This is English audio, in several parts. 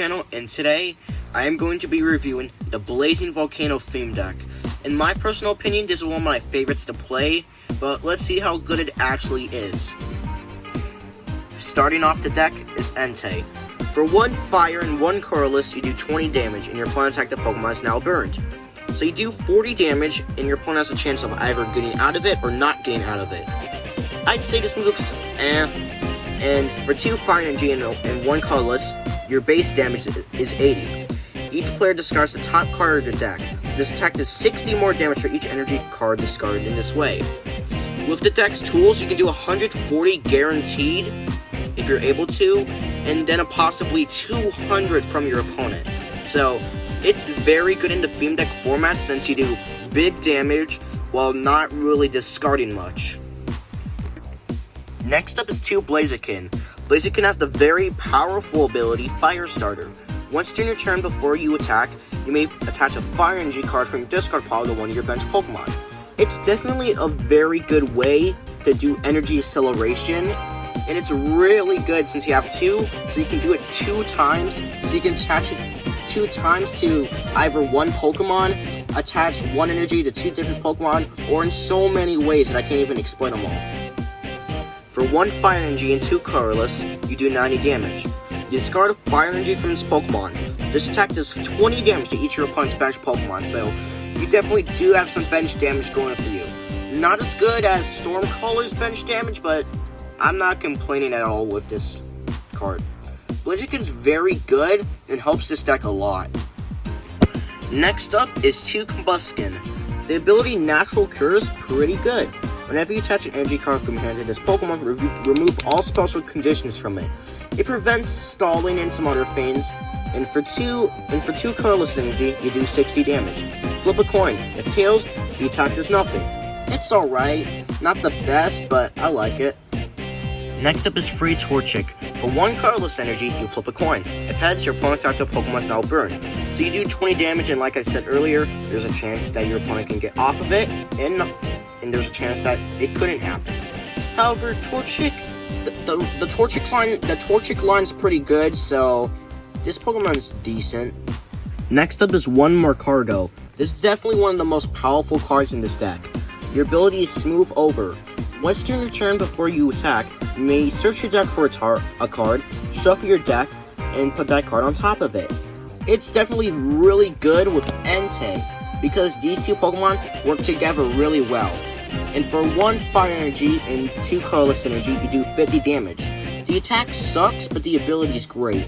channel, and today I am going to be reviewing the Blazing Volcano theme deck. In my personal opinion, this is one of my favorites to play, but let's see how good it actually is. Starting off the deck is Entei. For 1 fire and 1 colorless, you do 20 damage, and your opponent's active Pokemon is now burned. So you do 40 damage, and your opponent has a chance of either getting out of it or not getting out of it. I'd say this move's And for 2 fire energy and 1 colorless, your base damage is 80. Each player discards the top card of the deck. This attack does 60 more damage for each energy card discarded in this way. With the deck's tools, you can do 140 guaranteed, if you're able to, and then a possibly 200 from your opponent. So, it's very good in the theme deck format since you do big damage while not really discarding much. Next up is 2 Blaziken. Blaziken has the very powerful ability Fire Starter. Once during your turn before you attack, you may attach a fire energy card from your discard pile to one of your bench Pokemon. It's definitely a very good way to do energy acceleration, and it's really good since you have 2, so you can do it 2 times, so you can attach it 2 times to either 1 Pokemon, attach 1 energy to 2 different Pokemon, or in so many ways that I can't even explain them all. For 1 fire energy and 2 colorless, you do 90 damage. You discard a fire energy from this Pokemon. This attack does 20 damage to each of your opponent's bench Pokemon, so you definitely do have some bench damage going for you. Not as good as Stormcaller's bench damage, but I'm not complaining at all with this card. Blaziken's very good and helps this deck a lot. Next up is 2 Combustion. The ability Natural Cure is pretty good. Whenever you attach an energy card from your hand to this Pokemon, remove all special conditions from it. It prevents stalling and some other things. And for 2 colorless energy, you do 60 damage. Flip a coin. If tails, the attack does nothing. It's alright. Not the best, but I like it. Next up is free Torchic. For 1 colorless energy, you flip a coin. If heads, your opponent's active Pokemon is now burned. So you do 20 damage, and like I said earlier, there's a chance that your opponent can get off of it, and there's a chance that it couldn't happen. However, Torchic, the Torchic line's pretty good, so this Pokemon's decent. Next up is 1 Marcargo. This is definitely one of the most powerful cards in this deck. Your ability is Smooth Over. Once during your turn before you attack, you may search your deck for a card, shuffle your deck, and put that card on top of it. It's definitely really good with Entei, because these 2 Pokemon work together really well. And for 1 fire energy and 2 colorless energy, you do 50 damage. The attack sucks, but the ability is great.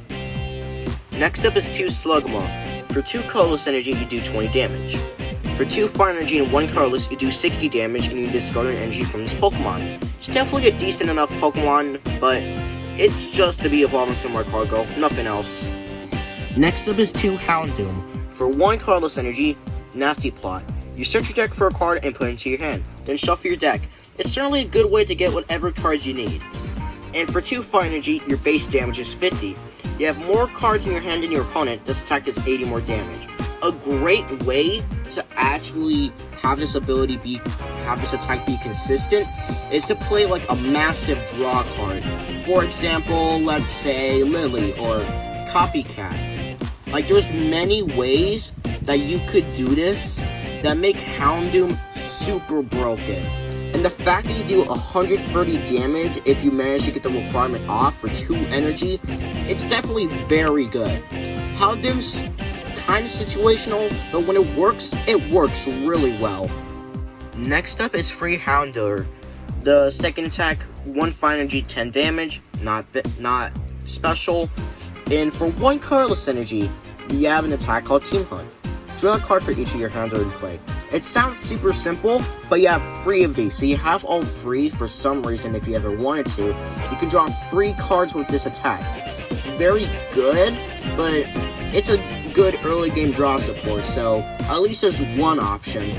Next up is 2 Slugma. For 2 colorless energy, you do 20 damage. For 2 fire energy and 1 colorless, you do 60 damage, and you discard an energy from this Pokemon. It's definitely a decent enough Pokemon, but it's just to be evolving to Marcargo, nothing else. Next up is 2 Houndoom. For 1 colorless energy, Nasty Plot. You search your deck for a card and put it into your hand, then shuffle your deck. It's certainly a good way to get whatever cards you need. And for 2 fire energy, your base damage is 50. You have more cards in your hand than your opponent, this attack does 80 more damage. A great way to actually have this attack be consistent is to play like a massive draw card. For example, let's say Lily or Copycat. Like, there's many ways that you could do this that make Houndoom super broken. And the fact that you do 130 damage if you manage to get the requirement off for 2 energy, it's definitely very good. Houndoom's kind of situational, but when it works really well. Next up is free Houndour. The second attack, 1 fire energy, 10 damage, not special. And for 1 colorless energy, you have an attack called Team Hunt. Draw a card for each of your Houndour in play. It sounds super simple, but you have 3 of these, so you have all 3 for some reason if you ever wanted to. You can draw 3 cards with this attack. It's very good, but it's a good early game draw support, so at least there's one option.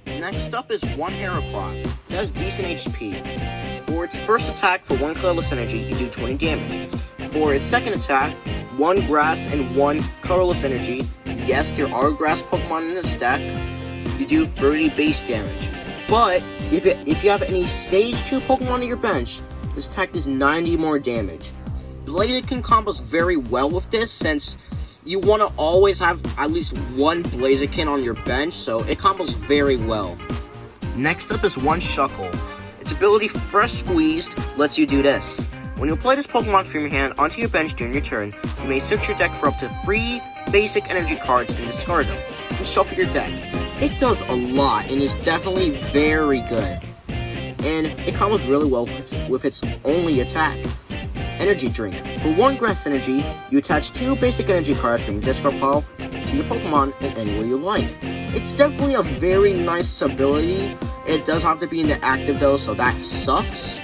Next up is 1 Heracross. It has decent HP. For its first attack, for 1 colorless energy, you do 20 damage. For its second attack, 1 grass and 1 colorless energy. Yes, there are grass Pokemon in this deck. You do 30 base damage. But if you have any stage 2 Pokemon on your bench, this attack does 90 more damage. Blaziken combos very well with this, since you want to always have at least one Blaziken on your bench, so it combos very well. Next up is one Shuckle. Its ability, Fresh Squeezed, lets you do this. When you play this Pokemon from your hand onto your bench during your turn, you may search your deck for up to 3 basic energy cards and discard them, and shuffle your deck. It does a lot and is definitely very good. And it combos really well with its only attack. Energy Drink. For 1 grass energy, you attach 2 basic energy cards from your discard pile to your Pokemon in any way you like. It's definitely a very nice ability. It does have to be in the active though, so that sucks.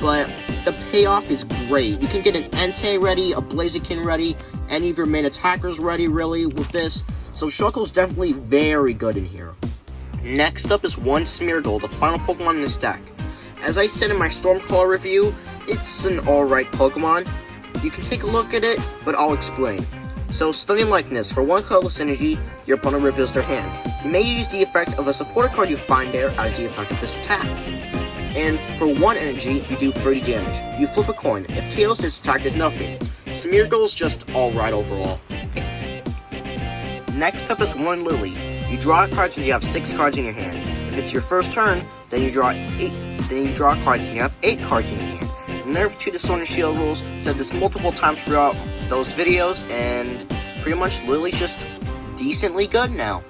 But the payoff is great. You can get an Entei ready, a Blaziken ready, any of your main attackers ready really with this. So Shuckle's definitely very good in here. Next up is one Smeargle, the final Pokemon in this deck. As I said in my Stormcaller review, it's an alright Pokemon. You can take a look at it, but I'll explain. So, Stunning Likeness. For 1 colorless energy, your opponent reveals their hand. You may use the effect of a supporter card you find there as the effect of this attack. And for 1 energy, you do 30 damage. You flip a coin. If tails, this attack is nothing. Smeargle's just alright overall. Next up is one Lily. You draw cards when you have 6 cards in your hand. If it's your first turn, then you draw cards and you have 8 cards in your hand. Nerf to the Sword and Shield rules, said this multiple times throughout those videos, and pretty much Lily's just decently good now.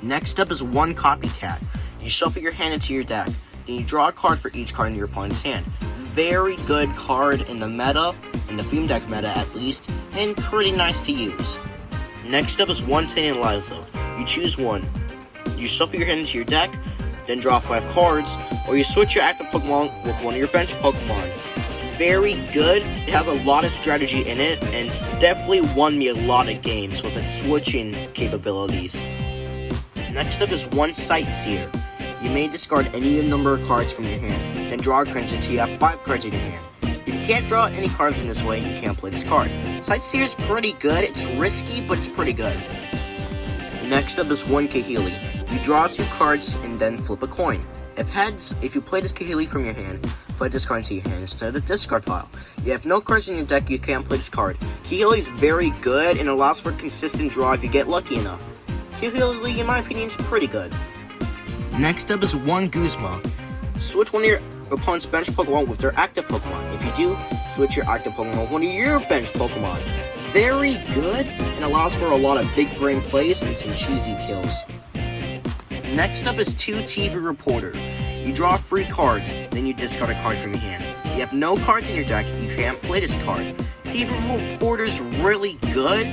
Next up is one Copycat. You shuffle your hand into your deck, then you draw a card for each card in your opponent's hand. Very good card in the meta, in the theme deck meta at least, and pretty nice to use. Next up is one Tantalizer. You choose one. You shuffle your hand into your deck, then draw 5 cards, or you switch your active Pokemon with one of your bench Pokemon. Very good. It has a lot of strategy in it, and definitely won me a lot of games with its switching capabilities. Next up is one Sightseer. You may discard any number of cards from your hand, then draw cards until you have 5 cards in your hand. If you can't draw any cards in this way, you can't play this card. Sightseer is pretty good. It's risky, but it's pretty good. Next up is one Kahili. You draw 2 cards and then flip a coin. If heads, if you play this Kahili from your hand, play this card into your hand instead of the discard pile. You have no cards in your deck, you can't play this card. Kahili is very good and allows for a consistent draw if you get lucky enough. Kahili, in my opinion, is pretty good. Next up is one Guzma. Switch one of your opponent's bench Pokemon with their active Pokemon. If you do, switch your active Pokemon with one of your bench Pokemon. Very good and allows for a lot of big brain plays and some cheesy kills. Next up is 2 TV Reporter. You draw 3 cards, then you discard a card from your hand. If you have no cards in your deck, you can't play this card. TV Reporter's really good.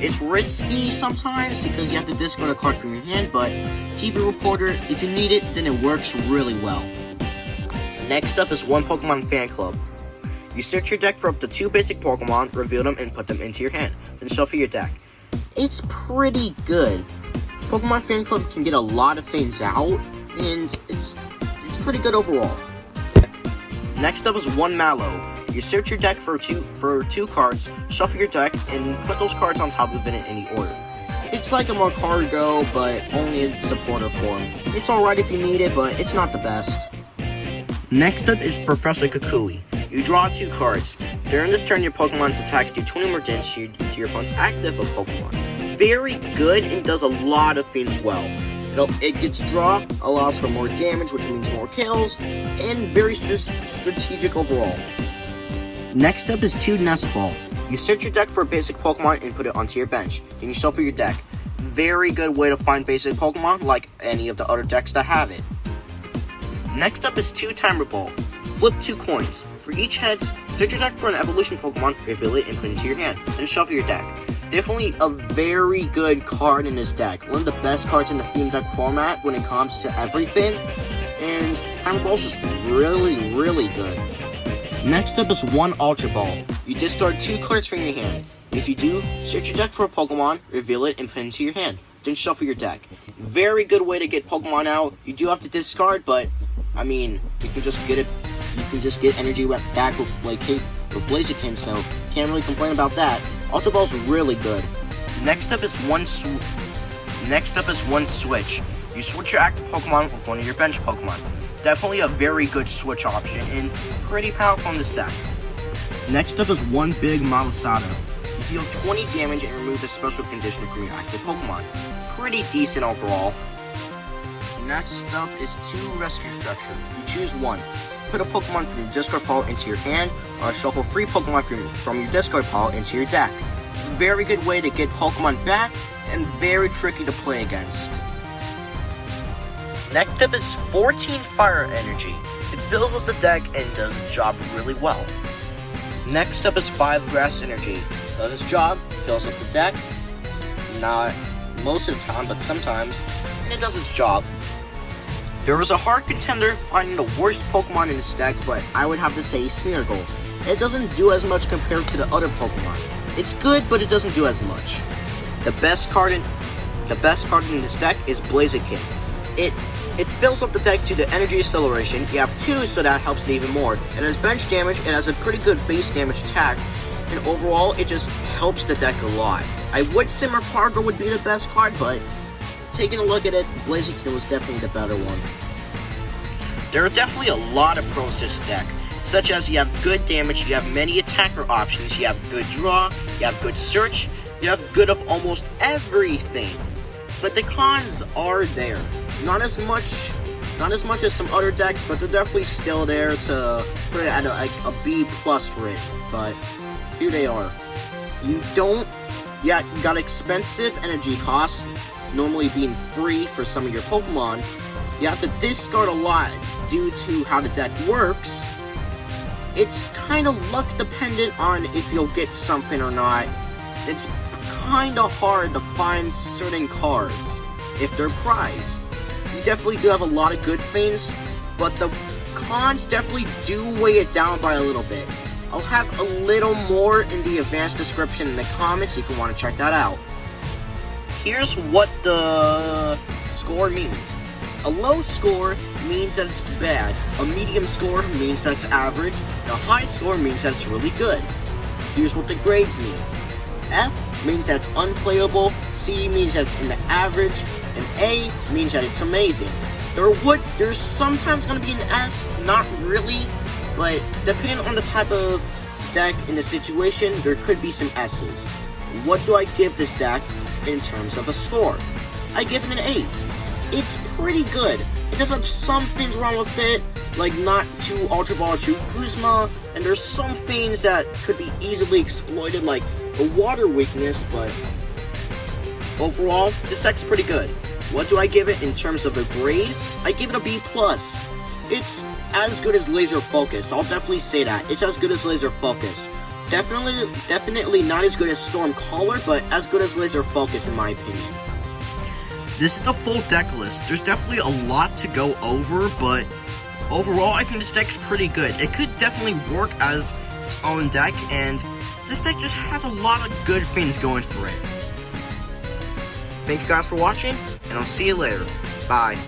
It's risky sometimes because you have to discard a card from your hand, but TV Reporter, if you need it, then it works really well. Next up is one Pokemon Fan Club. You search your deck for up to 2 basic Pokemon, reveal them, and put them into your hand. Then shuffle your deck. It's pretty good. Pokemon Fan Club can get a lot of things out, and it's pretty good overall. Next up is one Mallow. You search your deck for two cards, shuffle your deck, and put those cards on top of it in any order. It's like a Marcargo, but only in supporter form. It's alright if you need it, but it's not the best. Next up is Professor Kukui. You draw 2 cards. During this turn, your Pokemon's attacks do 20 more damage to your opponent's active Pokemon. Very good and does a lot of things well. It gets draw, allows for more damage, which means more kills, and very strategic overall. Next up is 2 Nest Ball. You search your deck for a basic Pokemon and put it onto your bench. Then you shuffle your deck. Very good way to find basic Pokemon, like any of the other decks that have it. Next up is 2 Timer Ball. Flip 2 coins. For each heads, search your deck for an evolution Pokemon, reveal it, and put it into your hand. Then shuffle your deck. Definitely a very good card in this deck. One of the best cards in the theme deck format when it comes to everything. And Timer Ball's just really, really good. Next up is one Ultra Ball. You discard 2 cards from your hand. If you do, search your deck for a Pokemon, reveal it, and put it into your hand. Then shuffle your deck. Very good way to get Pokemon out. You do have to discard, but I mean, you can just get it. You can just get energy back with with Blaziken, so can't really complain about that. Ultra Ball's really good. Next up is one Switch. You switch your active Pokemon with one of your bench Pokemon. Definitely a very good switch option and pretty powerful in this deck. Next up is one big Malasada. You deal 20 damage and remove the special condition from your active Pokemon. Pretty decent overall. Next up is 2 Rescue Structure. You choose one. Put a Pokemon from your discard pile into your hand, or shuffle 3 Pokemon from your discard pile into your deck. Very good way to get Pokemon back, and very tricky to play against. Next up is 14 Fire Energy. It fills up the deck and does its job really well. Next up is 5 Grass Energy. Does its job, fills up the deck, not most of the time, but sometimes, and it does its job. There was a hard contender finding the worst Pokemon in this deck, but I would have to say Smeargle. It doesn't do as much compared to the other Pokemon. It's good, but it doesn't do as much. The best card in this deck is Blaziken. It fills up the deck to the energy acceleration. You have 2, so that helps it even more. It has bench damage, it has a pretty good base damage attack, and overall, it just helps the deck a lot. I would say Marcargo would be the best card, but taking a look at it, Blaziken was definitely the better one. There are definitely a lot of pros to this deck, such as you have good damage, you have many attacker options, you have good draw, you have good search, you have good of almost everything. But the cons are there. Not as much as some other decks, but they're definitely still there to put it at a B+ rate. But here they are. You got expensive energy costs, normally being free for some of your Pokemon. You have to discard a lot due to how the deck works. It's kind of luck dependent on if you'll get something or not. It's kind of hard to find certain cards if they're prized. You definitely do have a lot of good things, but the cons definitely do weigh it down by a little bit. I'll have a little more in the advanced description in the comments if you want to check that out. Here's what the score means. A low score means that it's bad, a medium score means that it's average, and a high score means that it's really good. Here's what the grades mean. F means that it's unplayable, C means that it's in the average, and A means that it's amazing. There's sometimes going to be an S, not really, but depending on the type of deck in the situation, there could be some S's. What do I give this deck in terms of a score? I give it an 8. It's pretty good. It does have some things wrong with it, like not too Ultra Ball, too Guzma, and there's some things that could be easily exploited, like a water weakness, but overall, this deck's pretty good. What do I give it in terms of a grade? I give it a B+. It's as good as Laser Focus. I'll definitely say that. It's as good as Laser Focus. Definitely not as good as Storm Caller, but as good as Laser Focus in my opinion. This is the full deck list. There's definitely a lot to go over, but overall, I think this deck's pretty good. It could definitely work as its own deck, and this deck just has a lot of good things going for it. Thank you guys for watching, and I'll see you later. Bye.